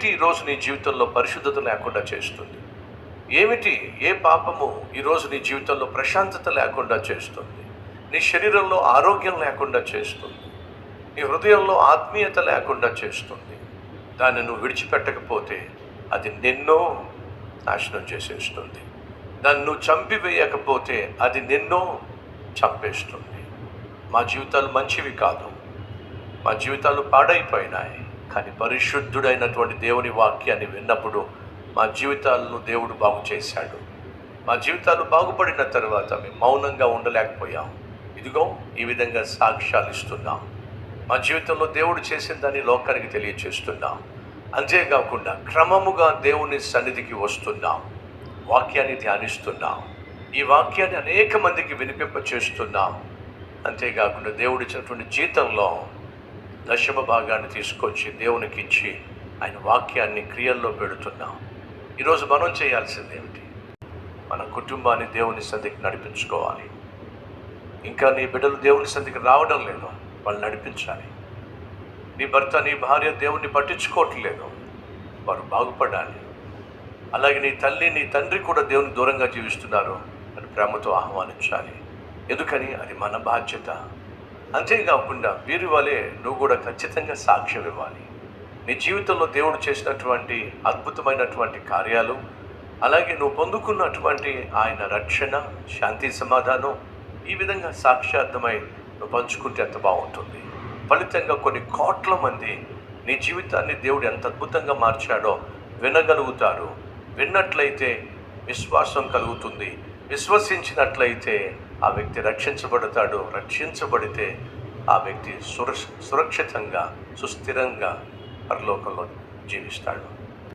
ఏమిటి ఈరోజు నీ జీవితంలో పరిశుద్ధత లేకుండా చేస్తుంది? ఏమిటి, ఏ పాపము ఈరోజు నీ జీవితంలో ప్రశాంతత లేకుండా చేస్తుంది? నీ శరీరంలో ఆరోగ్యం లేకుండా చేస్తుంది, నీ హృదయంలో ఆత్మీయత లేకుండా చేస్తుంది. దాన్ని నువ్వు విడిచిపెట్టకపోతే అది నిన్నో నాశనం చేసేస్తుంది. దాన్ని నువ్వు చంపివేయకపోతే అది నిన్నో చంపేస్తుంది. మా జీవితాలు మంచివి కాదు, మా జీవితాలు పాడైపోయినాయి. కానీ పరిశుద్ధుడైనటువంటి దేవుని వాక్యాన్ని విన్నప్పుడు మా జీవితాలను దేవుడు బాగు చేశాడు. మా జీవితాలు బాగుపడిన తర్వాత మేము మౌనంగా ఉండలేకపోయాం. ఇదిగో ఈ విధంగా సాక్ష్యాలు ఇస్తున్నాం. మా జీవితంలో దేవుడు చేసిన దాన్ని లోకానికి తెలియచేస్తున్నాం. అంతేకాకుండా క్రమముగా దేవుని సన్నిధికి వస్తున్నాం, వాక్యాన్ని ధ్యానిస్తున్నాం, ఈ వాక్యాన్ని అనేక మందికి వినిపింప చేస్తున్నాం. అంతేకాకుండా దేవుడిచ్చినటువంటి జీతంలో దశమ భాగాన్ని తీసుకొచ్చి దేవునికి ఇచ్చి ఆయన వాక్యాన్ని క్రియల్లో పెడుతున్నాం. ఈరోజు మనం చేయాల్సింది ఏమిటి? మన కుటుంబాన్ని దేవుని సన్నిధికి నడిపించుకోవాలి. ఇంకా నీ బిడ్డలు దేవుని సన్నిధికి రావడం లేదు, వాళ్ళు నడిపించాలి. నీ భర్త, నీ భార్య దేవుణ్ణి పట్టించుకోవట్లేదు, వారు బాగుపడాలి. అలాగే నీ తల్లి, నీ తండ్రి కూడా దేవుని దూరంగా జీవిస్తున్నారు అని ప్రేమతో ఆహ్వానించాలి. ఎందుకని? అది మన బాధ్యత. అంతేకాకుండా వీరి వలె నువ్వు కూడా ఖచ్చితంగా సాక్ష్యం ఇవ్వాలి. నీ జీవితంలో దేవుడు చేసినటువంటి అద్భుతమైనటువంటి కార్యాలు, అలాగే నువ్వు పొందుకున్నటువంటి ఆయన రక్షణ, శాంతి, సమాధానం, ఈ విధంగా సాక్ష్యార్థమై నువ్వు పంచుకుంటే ఎంత బాగుంటుంది. ఫలితంగా కొన్ని కోట్ల మంది నీ జీవితాన్ని దేవుడు ఎంత అద్భుతంగా మార్చాడో వినగలుగుతారు. విన్నట్లయితే విశ్వాసం కలుగుతుంది, విశ్వసించినట్లయితే ఆ వ్యక్తి రక్షించబడతాడు. రక్షించబడితే ఆ వ్యక్తి సురక్షితంగా, సుస్థిరంగా పరలోకంలో జీవిస్తాడు.